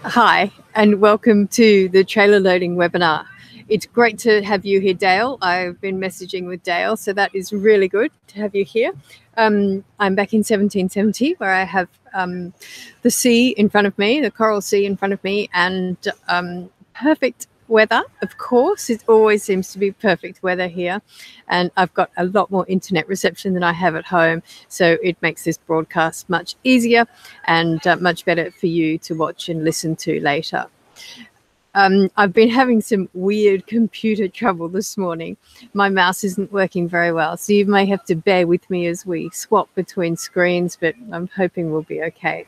Hi, and welcome to the trailer loading webinar. It's great to have you here, Dale. I've been messaging with Dale, so that is really good to have you here. I'm back in 1770, where I have the sea in front of me, the coral sea in front of me, and perfect weather. Of course, it always seems to be perfect weather here, and I've got a lot more internet reception than I have at home, so it makes this broadcast much easier and much better for you to watch and listen to later. I've been having some weird computer trouble this morning. My mouse isn't working very well, so you may have to bear with me as we swap between screens, but I'm hoping we'll be okay.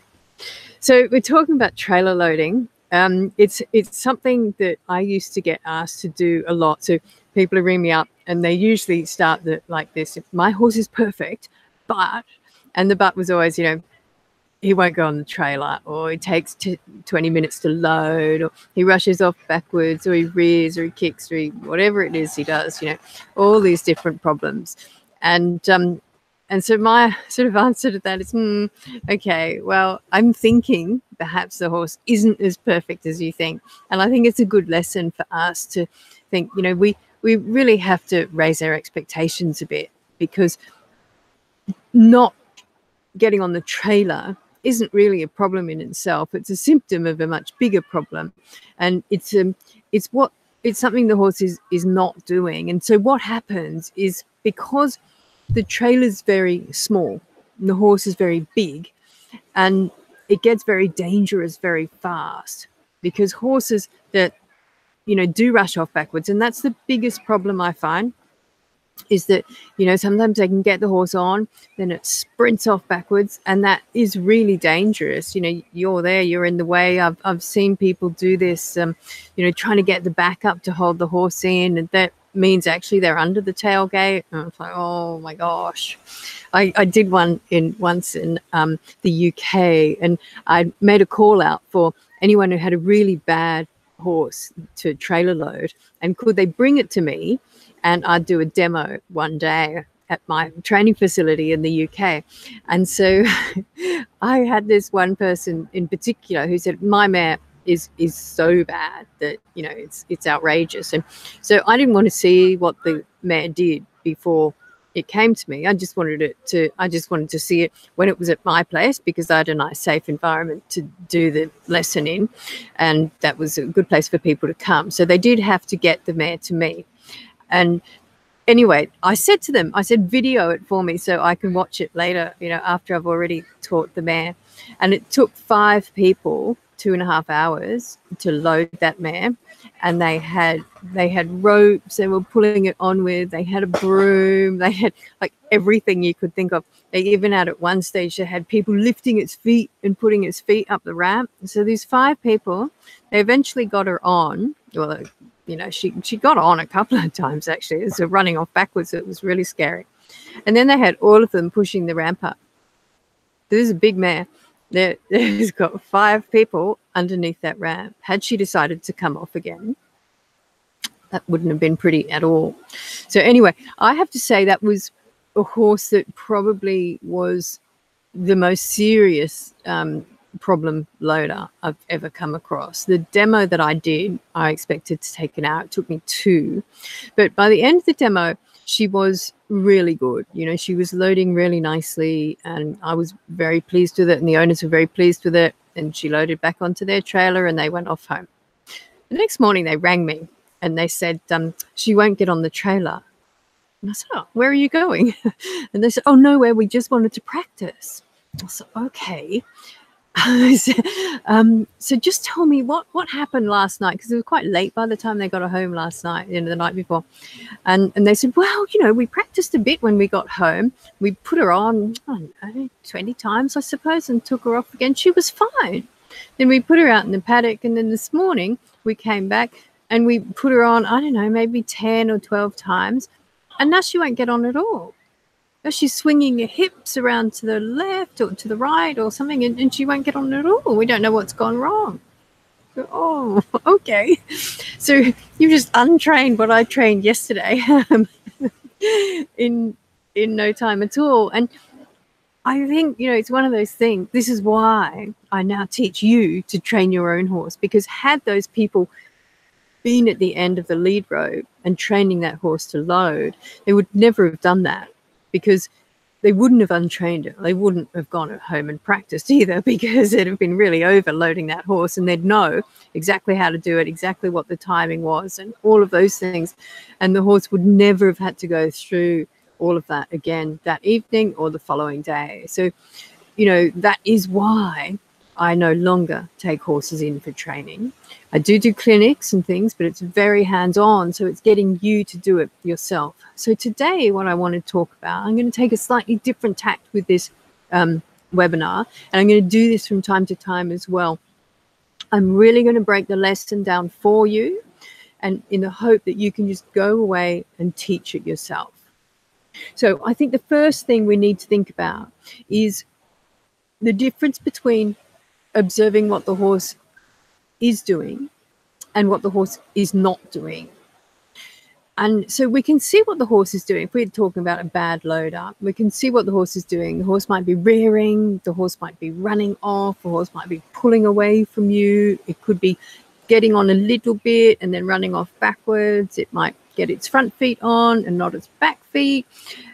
So we're talking about trailer loading. It's something that I used to get asked to do a lot. So people ring me up and they usually start like this: my horse is perfect, but, and the but was always, he won't go on the trailer, or it takes 20 minutes to load, or he rushes off backwards, or he rears, or he kicks, or whatever it is he does, all these different problems. And so my sort of answer to that is, okay, well, I'm thinking perhaps the horse isn't as perfect as you think. And I think it's a good lesson for us to think, we really have to raise our expectations a bit, because not getting on the trailer isn't really a problem in itself. It's a symptom of a much bigger problem. And it's something the horse is not doing. And so what happens is, because the trailer's very small and the horse is very big, and it gets very dangerous very fast, because horses that, do rush off backwards. And that's the biggest problem I find, is that, sometimes they can get the horse on, then it sprints off backwards, and that is really dangerous. You're there, you're in the way. I've seen people do this, trying to get the back up to hold the horse in, and that means actually they're under the tailgate. And I was like, oh my gosh. I did one once in the UK, and I made a call out for anyone who had a really bad horse to trailer load, and could they bring it to me, and I'd do a demo one day at my training facility in the UK. And so I had this one person in particular who said, my mare is so bad that, it's outrageous. And so I didn't want to see what the mare did before it came to me. I just wanted to see it when it was at my place, because I had a nice, safe environment to do the lesson in, and that was a good place for people to come. So they did have to get the mare to me. And anyway, I said to them, video it for me so I can watch it later, after I've already taught the mare. And it took 5 people 2.5 hours to load that mare. And they had ropes they were pulling it on with. They had a broom. They had like everything you could think of. They even had, at one stage, they had people lifting its feet and putting its feet up the ramp. So these 5 people, they eventually got her on. Well, she got on a couple of times, actually. It was running off backwards. It was really scary. And then they had all of them pushing the ramp up. This is a big mare. There's got 5 people underneath that ramp. Had she decided to come off again, that wouldn't have been pretty at all. So anyway, I have to say that was a horse that probably was the most serious problem loader I've ever come across. The demo that I did, I expected to take an hour. It took me 2. But by the end of the demo, she was really good. She was loading really nicely, and I was very pleased with it, and the owners were very pleased with it. And she loaded back onto their trailer and they went off home. The next morning they rang me and they said, she won't get on the trailer. And I said, oh, where are you going? And they said, oh, nowhere, we just wanted to practice. I said, okay. So just tell me what happened last night, because it was quite late by the time they got home last night, the night before. And they said, well, we practiced a bit when we got home. We put her on, 20 times, I suppose, and took her off again. She was fine. Then we put her out in the paddock, and then this morning we came back and we put her on, maybe 10 or 12 times, and now she won't get on at all. She's swinging her hips around to the left or to the right or something, and she won't get on at all. We don't know what's gone wrong. So, oh, okay. So you just untrained what I trained yesterday in no time at all. And I think, it's one of those things. This is why I now teach you to train your own horse, because had those people been at the end of the lead rope and training that horse to load, they would never have done that, because they wouldn't have untrained it. They wouldn't have gone at home and practiced either, because it'd have been really overloading that horse, and they'd know exactly how to do it, exactly what the timing was, and all of those things. And the horse would never have had to go through all of that again that evening or the following day. So, that is why I no longer take horses in for training. I do clinics and things, but it's very hands-on, so it's getting you to do it yourself. So today, what I want to talk about, I'm going to take a slightly different tact with this webinar, and I'm going to do this from time to time as well. I'm really going to break the lesson down for you, and in the hope that you can just go away and teach it yourself. So I think the first thing we need to think about is the difference between observing what the horse is doing and what the horse is not doing. And so we can see what the horse is doing. If we're talking about a bad load up, we can see what the horse is doing. The horse might be rearing, the horse might be running off, the horse might be pulling away from you. It could be getting on a little bit and then running off backwards. It might get its front feet on and not its back feet.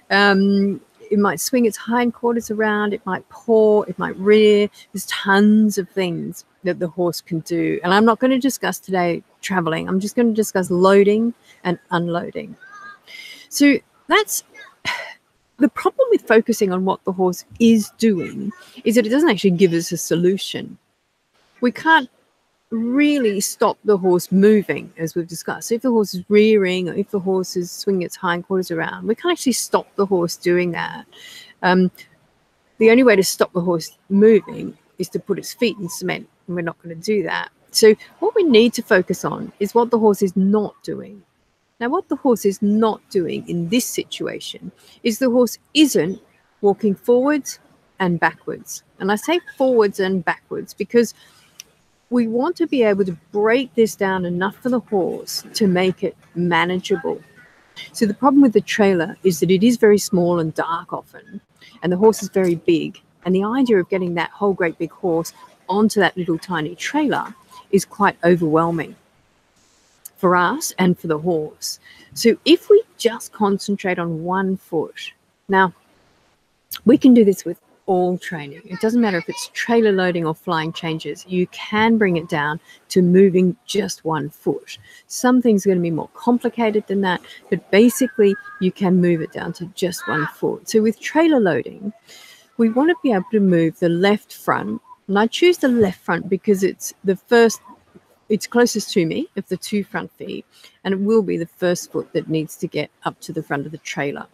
It might swing its hindquarters around. It might paw. It might rear. There's tons of things that the horse can do. And I'm not going to discuss today traveling. I'm just going to discuss loading and unloading. So that's the problem with focusing on what the horse is doing, is that it doesn't actually give us a solution. We can't really stop the horse moving, as we've discussed. So if the horse is rearing, or if the horse is swinging its hindquarters around, we can't actually stop the horse doing that. The only way to stop the horse moving is to put its feet in cement, and we're not going to do that. So what we need to focus on is what the horse is not doing. Now, what the horse is not doing in this situation is the horse isn't walking forwards and backwards. And I say forwards and backwards because we want to be able to break this down enough for the horse to make it manageable. So the problem with the trailer is that it is very small and dark often, and the horse is very big. And the idea of getting that whole great big horse onto that little tiny trailer is quite overwhelming for us and for the horse. So if we just concentrate on one foot, now we can do this with all training. It doesn't matter if it's trailer loading or flying changes. You can bring it down to moving just one foot. Some things are going to be more complicated than that, but basically you can move it down to just one foot. So with trailer loading, we want to be able to move the left front, and I choose the left front because it's closest to me of the two front feet, and it will be the first foot that needs to get up to the front of the trailer.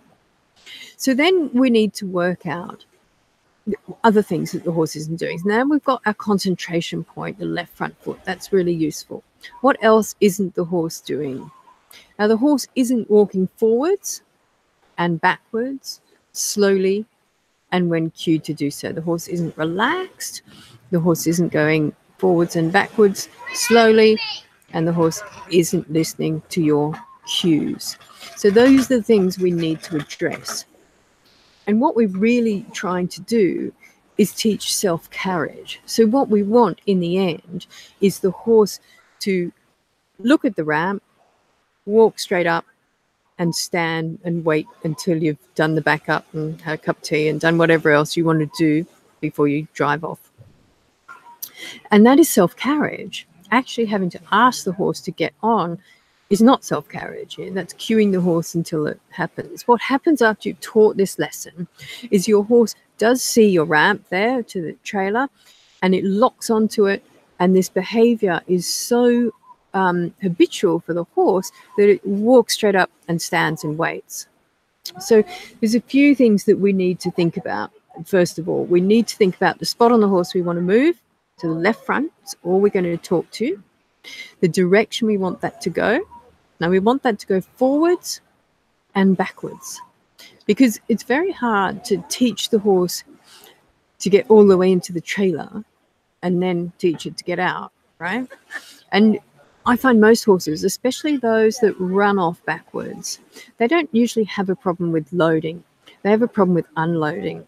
So then we need to work out other things that the horse isn't doing. Now we've got our concentration point, the left front foot. That's really useful. What else isn't the horse doing? Now the horse isn't walking forwards and backwards slowly and when cued to do so. The horse isn't relaxed. The horse isn't going forwards and backwards slowly, and the horse isn't listening to your cues. So those are the things we need to address. And what we're really trying to do is teach self-carriage. So what we want in the end is the horse to look at the ramp, walk straight up, and stand and wait until you've done the back up and had a cup of tea and done whatever else you want to do before you drive off. And that is self-carriage. Actually having to ask the horse to get on is not self-carriage. That's cueing the horse until it happens. What happens after you've taught this lesson is your horse does see your ramp there to the trailer, and it locks onto it, and this behavior is so habitual for the horse that it walks straight up and stands and waits. So there's a few things that we need to think about. First of all, we need to think about the spot on the horse we want to move to the left front. It's all we're going to talk to. The direction we want that to go. Now we want that to go forwards and backwards, because it's very hard to teach the horse to get all the way into the trailer and then teach it to get out, right? And I find most horses, especially those that run off backwards, they don't usually have a problem with loading. They have a problem with unloading.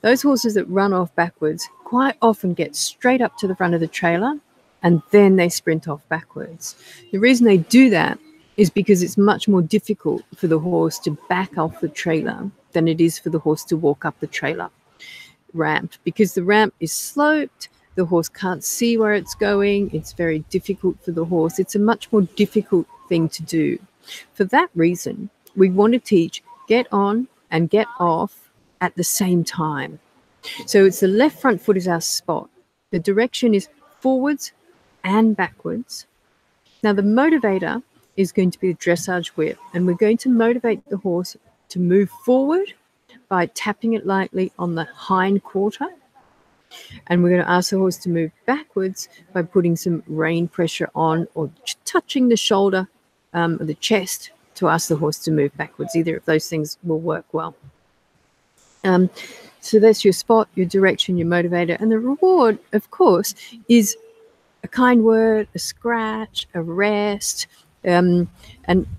Those horses that run off backwards quite often get straight up to the front of the trailer and then they sprint off backwards. The reason they do that is because it's much more difficult for the horse to back off the trailer than it is for the horse to walk up the trailer ramp, because the ramp is sloped, the horse can't see where it's going, it's very difficult for the horse. It's a much more difficult thing to do. For that reason, we want to teach get on and get off at the same time. So it's the left front foot is our spot. The direction is forwards and backwards. Now the motivator is going to be the dressage whip, and we're going to motivate the horse to move forward by tapping it lightly on the hind quarter. And we're going to ask the horse to move backwards by putting some rein pressure on or touching the shoulder or the chest to ask the horse to move backwards. Either of those things will work well. So that's your spot, your direction, your motivator. And the reward, of course, is a kind word, a scratch, a rest, and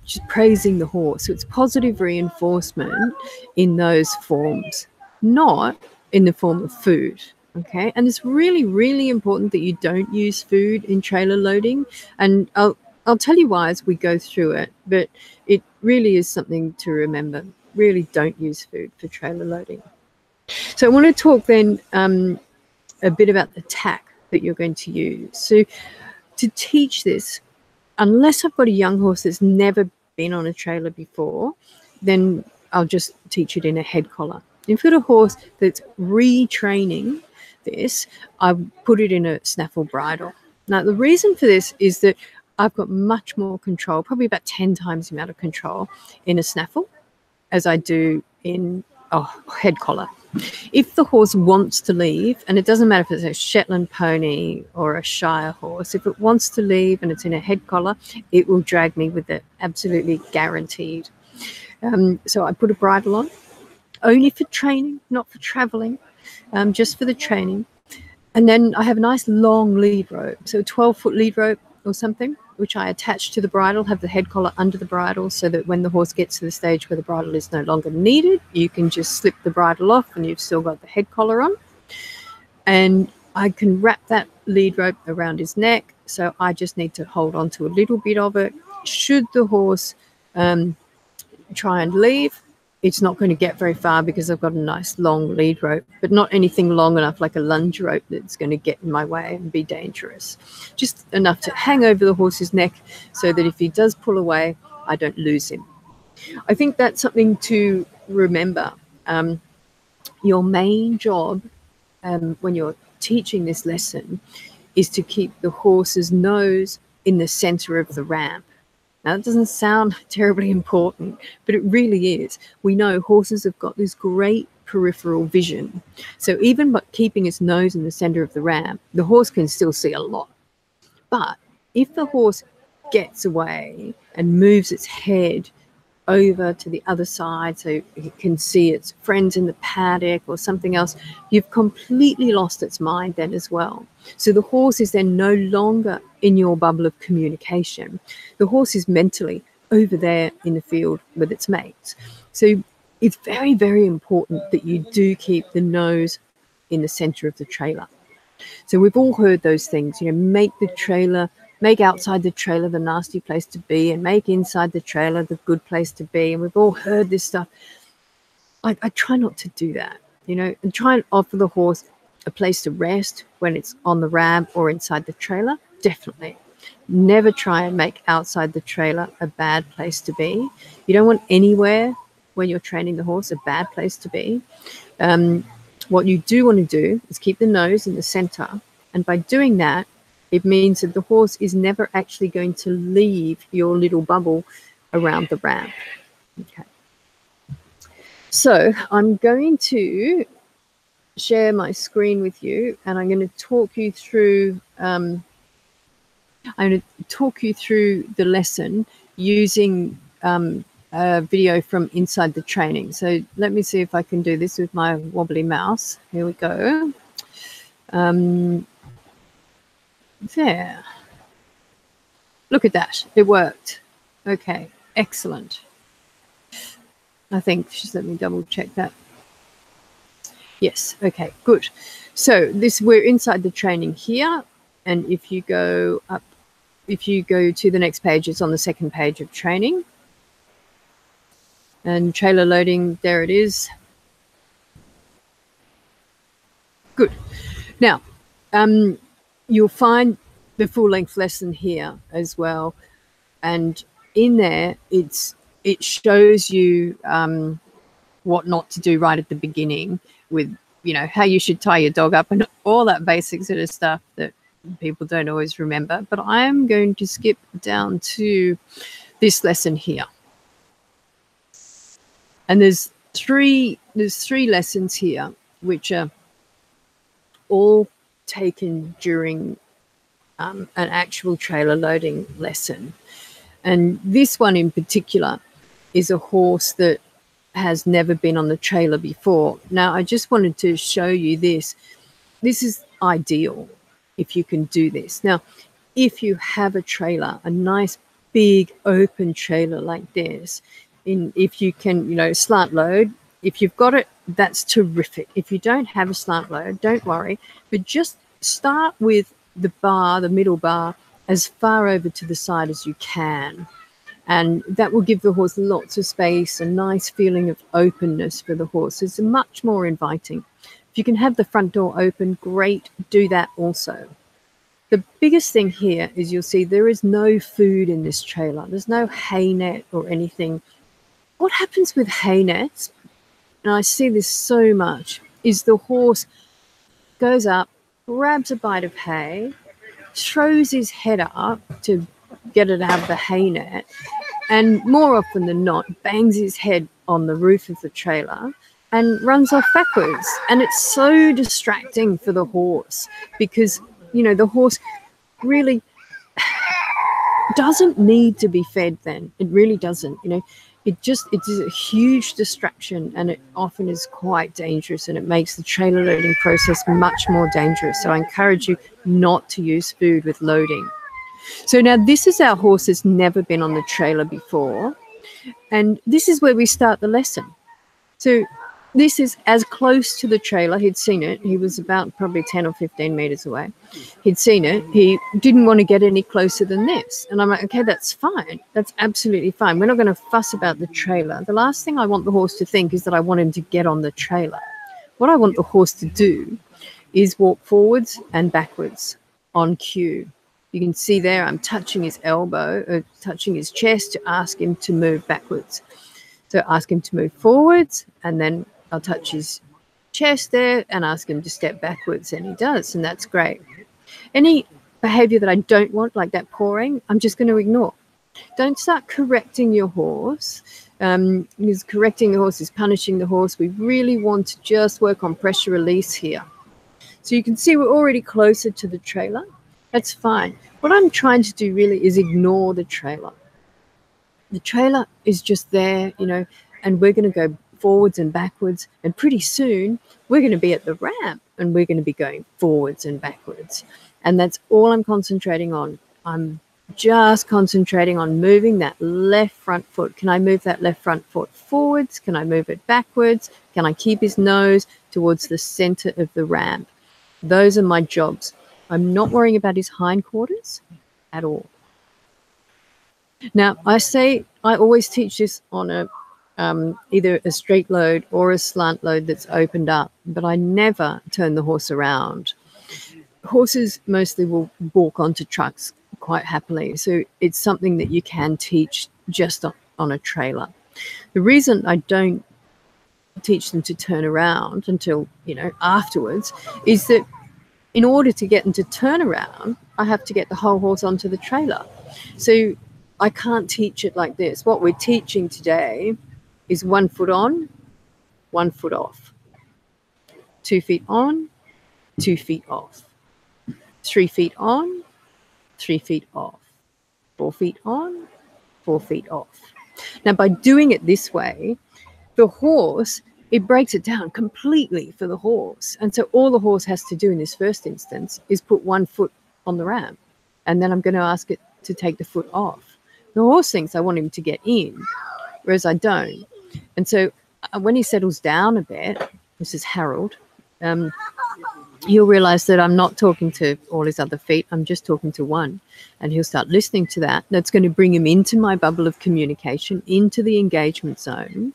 just praising the horse. So it's positive reinforcement in those forms, not in the form of food. Okay, and it's really, really important that you don't use food in trailer loading. And I'll tell you why as we go through it, but it really is something to remember. Really don't use food for trailer loading. So I want to talk then a bit about the tack that you're going to use. So to teach this, unless I've got a young horse that's never been on a trailer before, then I'll just teach it in a head collar. If you've got a horse that's retraining this, I put it in a snaffle bridle. Now, the reason for this is that I've got much more control, probably about 10 times the amount of control in a snaffle as I do in a head collar. If the horse wants to leave, and it doesn't matter if it's a Shetland pony or a Shire horse, if it wants to leave and it's in a head collar, it will drag me with it, absolutely guaranteed. So I put a bridle on, only for training, not for traveling, just for the training. And then I have a nice long lead rope, so a 12-foot lead rope or something, which I attach to the bridle, have the head collar under the bridle so that when the horse gets to the stage where the bridle is no longer needed, you can just slip the bridle off and you've still got the head collar on. And I can wrap that lead rope around his neck, so I just need to hold on to a little bit of it. Should the horse try and leave, it's not going to get very far because I've got a nice long lead rope, but not anything long enough like a lunge rope that's going to get in my way and be dangerous. Just enough to hang over the horse's neck so that if he does pull away, I don't lose him. I think that's something to remember. Your main job when you're teaching this lesson is to keep the horse's nose in the center of the ramp. Now, that doesn't sound terribly important, but it really is. We know horses have got this great peripheral vision. So even by keeping its nose in the center of the ramp, the horse can still see a lot. But if the horse gets away and moves its head over to the other side so it can see its friends in the paddock or something else, you've completely lost its mind then as well. So the horse is then no longer in your bubble of communication. The horse is mentally over there in the field with its mates. So it's very, very important that you do keep the nose in the center of the trailer. So we've all heard those things, make outside the trailer the nasty place to be and make inside the trailer the good place to be. And we've all heard this stuff. I try not to do that, and try and offer the horse a place to rest when it's on the ramp or inside the trailer. Definitely. Never try and make outside the trailer a bad place to be. You don't want anywhere when you're training the horse a bad place to be. What you do want to do is keep the nose in the center. And by doing that, it means that the horse is never actually going to leave your little bubble around the ramp. Okay. So I'm going to share my screen with you, and I'm going to talk you through. I'm going to talk you through the lesson using a video from inside the training. So let me see if I can do this with my wobbly mouse. Here we go. There. Look at that. It worked. Okay. Excellent. I think just let me double check that. Yes. Okay, good. So we're inside the training here. And if you go up, if you go to the next page, it's on the second page of training. And trailer loading, there it is. Good. Now, you'll find the full-length lesson here as well. And in there, it shows you what not to do right at the beginning with, how you should tie your dog up and all that basic sort of stuff that people don't always remember. But I'm going to skip down to this lesson here. And there's three lessons here, which are all taken during an actual trailer loading lesson. And this one in particular is a horse that has never been on the trailer before. Now, I just wanted to show you this. This is ideal if you can do this. Now, if you have a trailer, a nice big open trailer like this, if you can, slant load, if you've got it, that's terrific. If you don't have a slant load, don't worry, but just start with the bar, the middle bar, as far over to the side as you can. And that will give the horse lots of space, a nice feeling of openness for the horse. It's much more inviting. If you can have the front door open, great, do that also. The biggest thing here is you'll see there is no food in this trailer. There's no hay net or anything. What happens with hay nets, and I see this so much, is the horse goes up, grabs a bite of hay, throws his head up to get it out of the hay net, and more often than not bangs his head on the roof of the trailer and runs off backwards. And it's so distracting for the horse because, the horse really doesn't need to be fed then. It really doesn't. It is a huge distraction, and it often is quite dangerous, and it makes the trailer loading process much more dangerous. So I encourage you not to use food with loading. So now this is our horse that's never been on the trailer before, and this is where we start the lesson. So this is as close to the trailer. He'd seen it. He was about probably 10 or 15 meters away. He'd seen it. He didn't want to get any closer than this. And I'm like, okay, that's fine. That's absolutely fine. We're not going to fuss about the trailer. The last thing I want the horse to think is that I want him to get on the trailer. What I want the horse to do is walk forwards and backwards on cue. You can see there I'm touching his elbow, or touching his chest to ask him to move backwards. So ask him to move forwards, and then I'll touch his chest there and ask him to step backwards, and he does, and that's great. Any behavior that I don't want, like that pawing, I'm just going to ignore. Don't start correcting your horse, because correcting the horse is punishing the horse. We really want to just work on pressure release here. So you can see we're already closer to the trailer. That's fine. What I'm trying to do really is ignore the trailer. The trailer is just there, and we're going to go forwards and backwards, and pretty soon we're going to be at the ramp and we're going to be going forwards and backwards, and that's all I'm concentrating on. I'm just concentrating on moving that left front foot. Can I move that left front foot forwards? Can I move it backwards? Can I keep his nose towards the center of the ramp? Those are my jobs. I'm not worrying about his hindquarters at all. Now, I always teach this on either a straight load or a slant load that's opened up, but I never turn the horse around. Horses mostly will walk onto trucks quite happily, so it's something that you can teach just on a trailer. The reason I don't teach them to turn around until, afterwards is that in order to get them to turn around, I have to get the whole horse onto the trailer. So I can't teach it like this. What we're teaching today is 1 foot on, 1 foot off. 2 feet on, 2 feet off. 3 feet on, 3 feet off. 4 feet on, 4 feet off. Now, by doing it this way, the horse, it breaks it down completely for the horse. And so all the horse has to do in this first instance is put 1 foot on the ramp, and then I'm going to ask it to take the foot off. The horse thinks I want him to get in, whereas I don't. And so when he settles down a bit, this is Harold, he'll realize that I'm not talking to all his other feet. I'm just talking to one. And he'll start listening to that. That's going to bring him into my bubble of communication, into the engagement zone.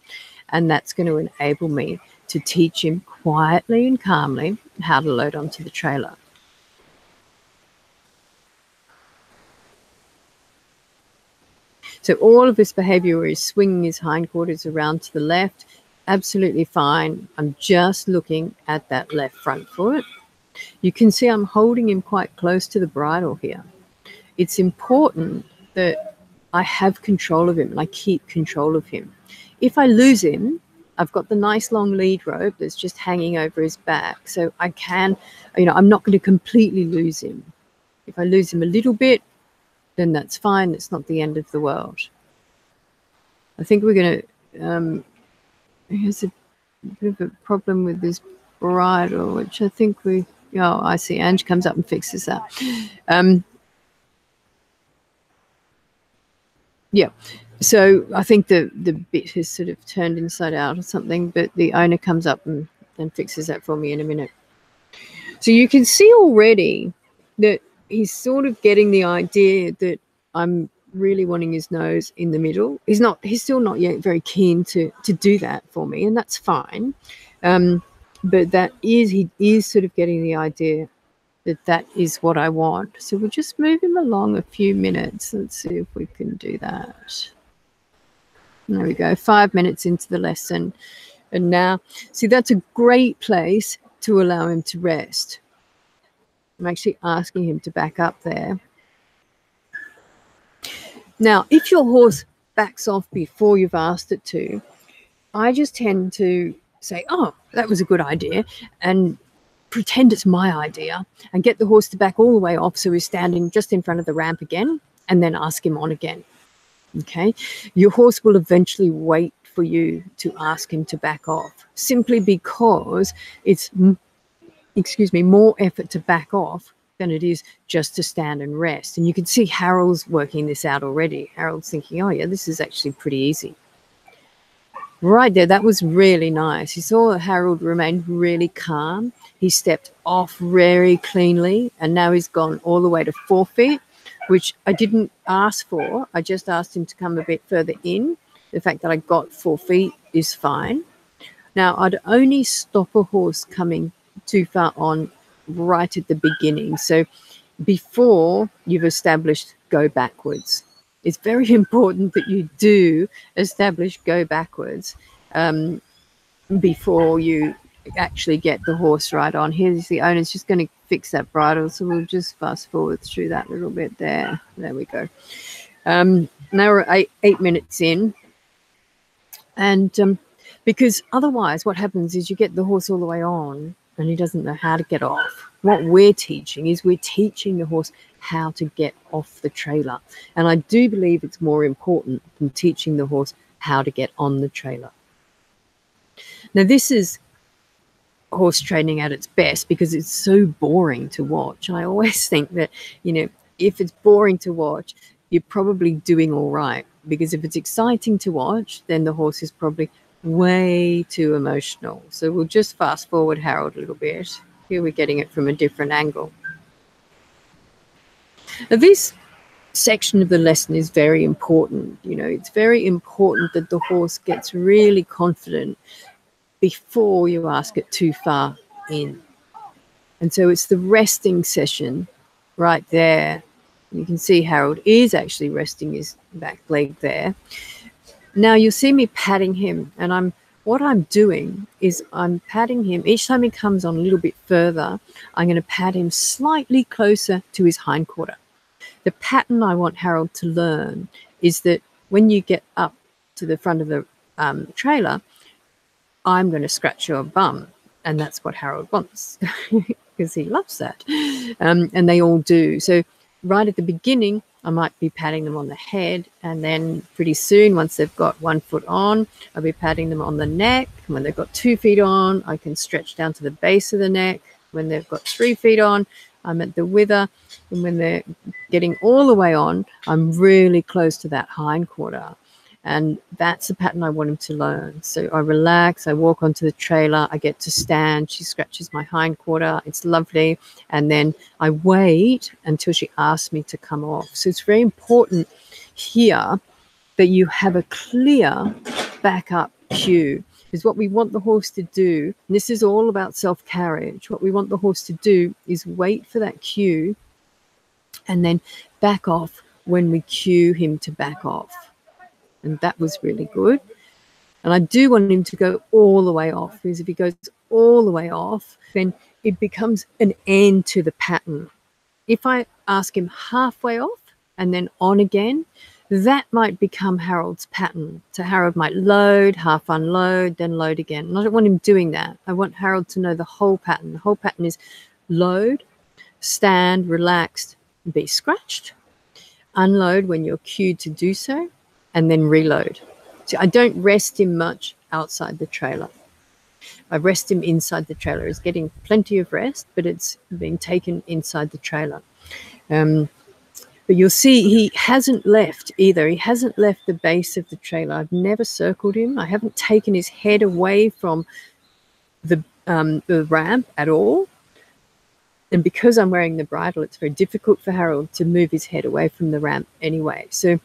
And that's going to enable me to teach him quietly and calmly how to load onto the trailer. So all of this behavior where he's swinging his hindquarters around to the left, absolutely fine. I'm just looking at that left front foot. You can see I'm holding him quite close to the bridle here. It's important that I have control of him and I keep control of him. If I lose him, I've got the nice long lead rope that's just hanging over his back. So I can, I'm not going to completely lose him. If I lose him a little bit, then that's fine. It's not the end of the world. I think we're going to, here's a bit of a problem with this bridle, which I think I see Ange comes up and fixes that. Yeah, so I think the bit has sort of turned inside out or something, but the owner comes up and fixes that for me in a minute. So you can see already that he's sort of getting the idea that I'm really wanting his nose in the middle. He's still not yet very keen to do that for me, and that's fine. But he is sort of getting the idea that is what I want. So we'll just move him along a few minutes. Let's see if we can do that. There we go, 5 minutes into the lesson. And now, see, that's a great place to allow him to rest. I'm actually asking him to back up there. Now, if your horse backs off before you've asked it to, I just tend to say, oh, that was a good idea, and pretend it's my idea and get the horse to back all the way off so he's standing just in front of the ramp again, and then ask him on again. Okay? Your horse will eventually wait for you to ask him to back off, simply because it's, more effort to back off than it is just to stand and rest. And you can see Harold's working this out already. Harold's thinking, oh yeah, this is actually pretty easy. Right there, that was really nice. You saw Harold remained really calm. He stepped off very cleanly, and now he's gone all the way to 4 feet, which I didn't ask for. I just asked him to come a bit further in. The fact that I got 4 feet is fine. Now, I'd only stop a horse coming too far on right at the beginning. So before you've established go backwards. It's very important that you do establish go backwards before you actually get the horse right on. Here's the owner's just going to fix that bridle, so we'll just fast forward through that little bit there. There we go. Now we're 8 minutes in, and because otherwise what happens is you get the horse all the way on and he doesn't know how to get off. What we're teaching is we're teaching the horse how to get off the trailer. And I do believe it's more important than teaching the horse how to get on the trailer. Now, this is horse training at its best because it's so boring to watch. And I always think that, if it's boring to watch, you're probably doing all right. Because if it's exciting to watch, then the horse is probably way too emotional. So we'll just fast forward Harold a little bit. Here we're getting it from a different angle. Now, this section of the lesson is very important. It's very important that the horse gets really confident before you ask it too far in. And so it's the resting session right there. You can see Harold is actually resting his back leg there. Now you'll see me patting him, and what I'm doing is I'm patting him. Each time he comes on a little bit further, I'm going to pat him slightly closer to his hindquarter. The pattern I want Harold to learn is that when you get up to the front of the trailer, I'm going to scratch your bum. And that's what Harold wants because he loves that. And they all do. So right at the beginning, I might be patting them on the head, and then pretty soon, once they've got 1 foot on, I'll be patting them on the neck. When they've got 2 feet on, I can stretch down to the base of the neck. When they've got 3 feet on, I'm at the wither. And when they're getting all the way on, I'm really close to that hindquarter. And that's the pattern I want him to learn. So I relax, I walk onto the trailer, I get to stand, she scratches my hindquarter, it's lovely. And then I wait until she asks me to come off. So it's very important here that you have a clear backup cue. Because what we want the horse to do, and this is all about self-carriage, what we want the horse to do is wait for that cue and then back off when we cue him to back off. And that was really good. And I do want him to go all the way off, because if he goes all the way off, then it becomes an end to the pattern. If I ask him halfway off and then on again, that might become Harold's pattern. So Harold might load, half unload, then load again. And I don't want him doing that. I want Harold to know the whole pattern. The whole pattern is load, stand, relaxed, be scratched, unload when you're cued to do so, and then reload. So I don't rest him much outside the trailer. I rest him inside the trailer. He's getting plenty of rest, but it's being taken inside the trailer. But you'll see he hasn't left either. He hasn't left the base of the trailer. I've never circled him. I haven't taken his head away from the ramp at all. And because I'm wearing the bridle, it's very difficult for Harold to move his head away from the ramp anyway. So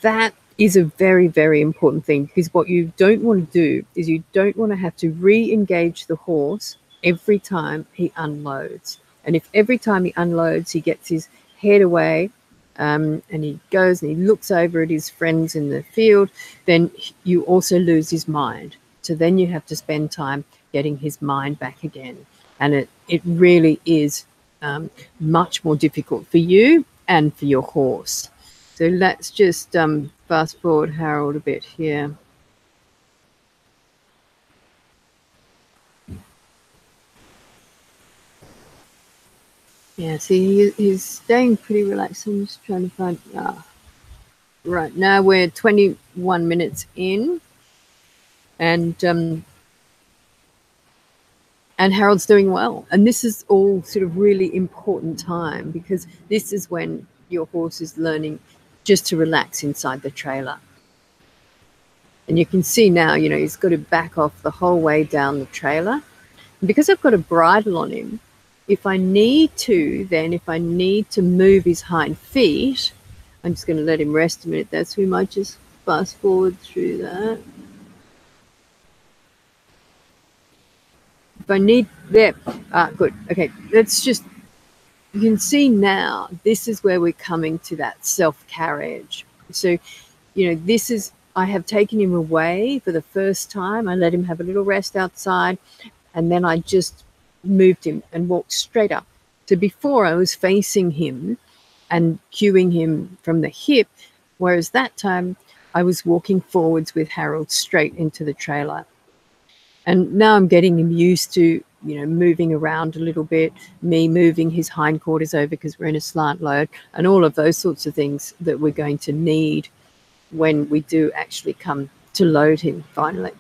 that is a very, very important thing, because what you don't want to do is you don't want to have to re-engage the horse every time he unloads. And if every time he unloads, he gets his head away and he goes and he looks over at his friends in the field, then you also lose his mind. So then you have to spend time getting his mind back again. And it really is much more difficult for you and for your horse. So let's just fast forward Harold a bit here. Yeah, see, he's staying pretty relaxed. I'm just trying to find... right, now we're 21 minutes in. And Harold's doing well. And this is all sort of really important time, because this is when your horse is learning just to relax inside the trailer. And you can see now, you know, he's got to back off the whole way down the trailer. And because I've got a bridle on him, if I need to move his hind feet, I'm just going to let him rest a minute there. So we might just fast forward through that. If I need, there, good. Okay, let's just, you can see now, this is where we're coming to that self-carriage. So, you know, this is, I have taken him away for the first time. I let him have a little rest outside, and then I just moved him and walked straight up. So before I was facing him and cueing him from the hip, whereas that time I was walking forwards with Harold straight into the trailer. And now I'm getting him used to, you know, moving around a little bit, me moving his hindquarters over because we're in a slant load, and all of those sorts of things that we're going to need when we do actually come to load him finally.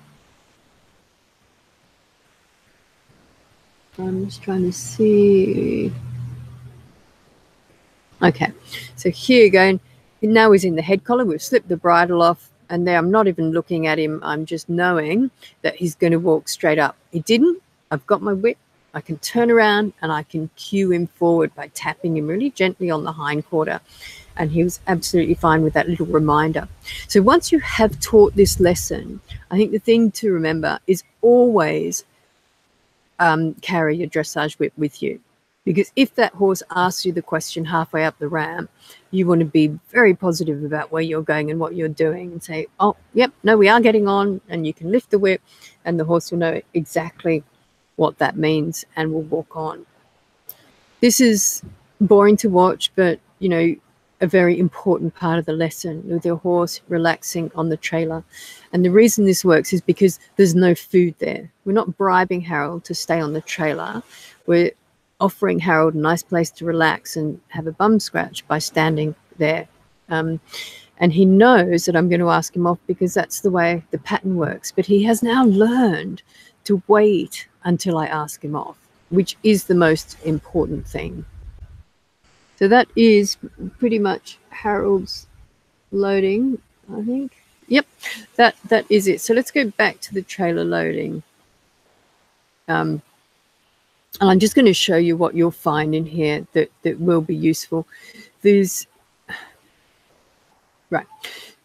I'm just trying to see. Okay, so here going, now he's in the head collar. We've slipped the bridle off, and there I'm not even looking at him. I'm just knowing that he's going to walk straight up. He didn't. I've got my whip. I can turn around and I can cue him forward by tapping him really gently on the hindquarter. And he was absolutely fine with that little reminder. So once you have taught this lesson, I think the thing to remember is always carry your dressage whip with you. Because if that horse asks you the question halfway up the ramp, you want to be very positive about where you're going and what you're doing and say, oh, yep, no, we are getting on, and you can lift the whip and the horse will know exactly what that means and will walk on. This is boring to watch, but, you know, a very important part of the lesson with your horse relaxing on the trailer. And the reason this works is because there's no food there. We're not bribing Harold to stay on the trailer. We're offering Harold a nice place to relax and have a bum scratch by standing there. And he knows that I'm going to ask him off because that's the way the pattern works. But he has now learned to wait until I ask him off, which is the most important thing. So that is pretty much Harold's loading, I think. Yep, that is it. So let's go back to the trailer loading. And I'm just going to show you what you'll find in here that will be useful. Right.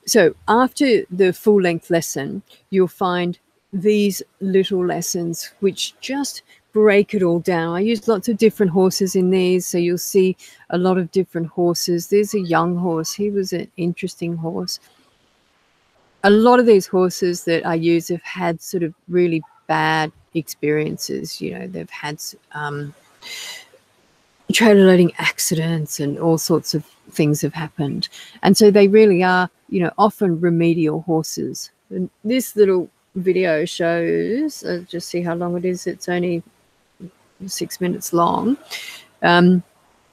So after the full length lesson, you'll find these little lessons which just break it all down. I use lots of different horses in these, so you'll see a lot of different horses. There's a young horse. He was an interesting horse. A lot of these horses that I use have had sort of really bad experiences. You know, they've had trailer loading accidents and all sorts of things have happened. And so they really are, you know, often remedial horses. And this little video shows, just see how long it is. It's only 6 minutes long. You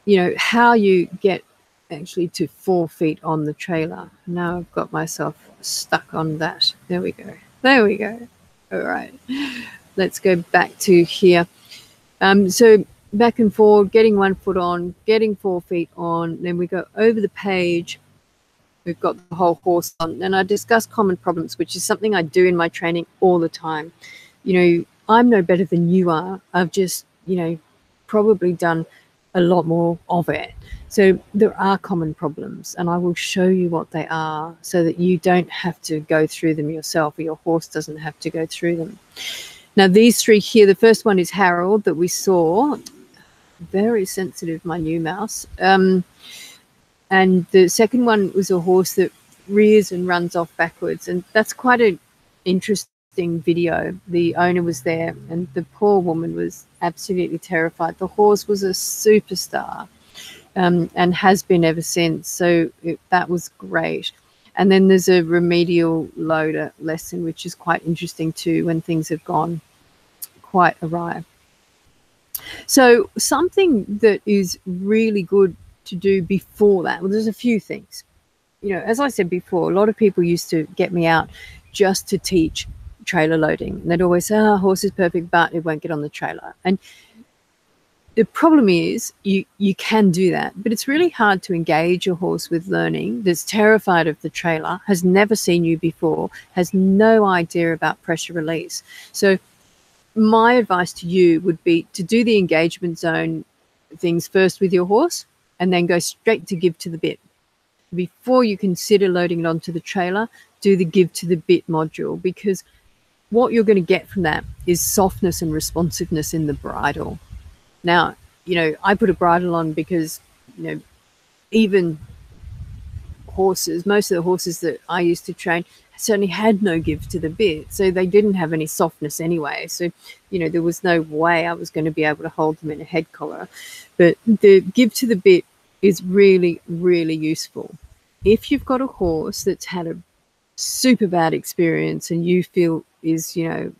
know, how you get actually to 4 feet on the trailer. Now I've got myself stuck on that. There we go. There we go. All right. Let's go back to here. So back and forward, getting 1 foot on, getting 4 feet on. Then we go over the page. We've got the whole horse on. And I discuss common problems, which is something I do in my training all the time. You know, I'm no better than you are. I've just, you know, probably done a lot more of it. So there are common problems, and I will show you what they are so that you don't have to go through them yourself, or your horse doesn't have to go through them. Now, these three here, the first one is Harold that we saw. Very sensitive, my new mouse. And the second one was a horse that rears and runs off backwards. And that's quite an interesting video. The owner was there and the poor woman was absolutely terrified. The horse was a superstar and has been ever since. So that was great. And then there's a remedial loader lesson, which is quite interesting too, when things have gone quite awry. So something that is really good to do before that, well, there's a few things. You know, as I said before, a lot of people used to get me out just to teach trailer loading. And they'd always say, oh, horse is perfect, but it won't get on the trailer. And the problem is you can do that, but it's really hard to engage your horse with learning that's terrified of the trailer, has never seen you before, has no idea about pressure release. So my advice to you would be to do the engagement zone things first with your horse and then go straight to give to the bit. Before you consider loading it onto the trailer, do the give to the bit module, because what you're going to get from that is softness and responsiveness in the bridle. Now, you know, I put a bridle on because, you know, even horses, most of the horses that I used to train certainly had no give to the bit, so they didn't have any softness anyway. So, you know, there was no way I was going to be able to hold them in a head collar. But the give to the bit is really, really useful. If you've got a horse that's had a super bad experience and you feel is, you know,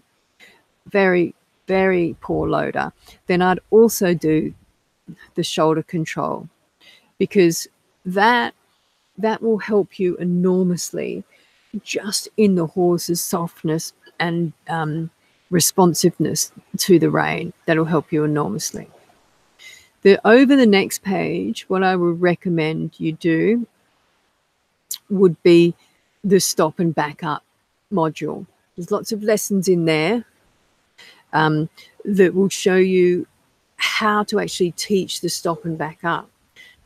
very, very poor loader, then I'd also do the shoulder control, because that will help you enormously just in the horse's softness and responsiveness to the rein. That'll help you enormously. Over the next page, what I would recommend you do would be the stop and back up module. There's lots of lessons in there that will show you how to actually teach the stop and back up.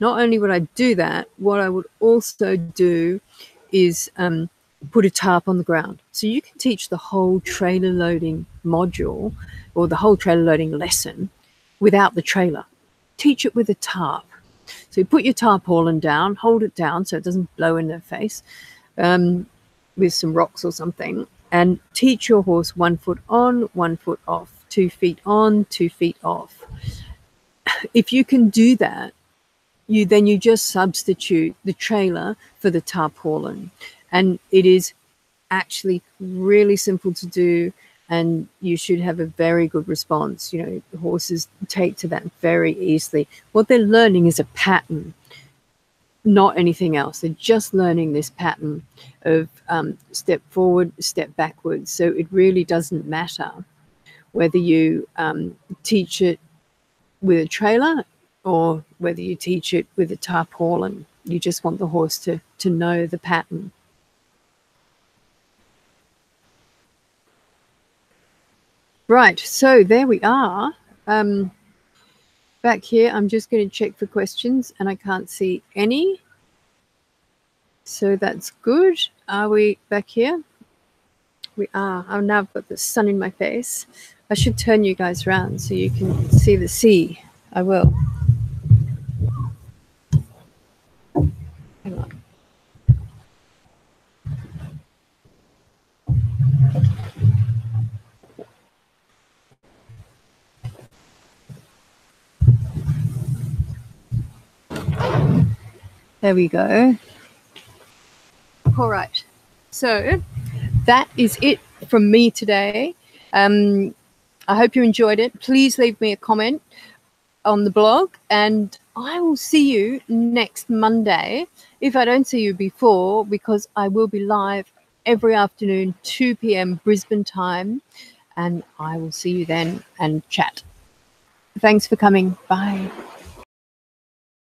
Not only would I do that, what I would also do is put a tarp on the ground. So you can teach the whole trailer loading module or the whole trailer loading lesson without the trailer. Teach it with a tarp. So you put your tarpaulin down, hold it down so it doesn't blow in their face with some rocks or something, and teach your horse 1 foot on, 1 foot off, 2 feet on, 2 feet off. If you can do that, then you just substitute the trailer for the tarpaulin. And it is actually really simple to do, and you should have a very good response. You know, horses take to that very easily. What they're learning is a pattern, not anything else. They're just learning this pattern of step forward, step backwards. So it really doesn't matter whether you teach it with a trailer or whether you teach it with a tarpaulin. You just want the horse to know the pattern. Right, so there we are. Back here, I'm just going to check for questions, and I can't see any. So that's good. Are we back here? We are. Oh, now I've got the sun in my face. I should turn you guys around so you can see the sea. I will. Hang on. There we go. All right. So that is it from me today. I hope you enjoyed it. Please leave me a comment on the blog, and I will see you next Monday, if I don't see you before, because I will be live every afternoon, 2 p.m. Brisbane time, and I will see you then and chat. Thanks for coming. Bye.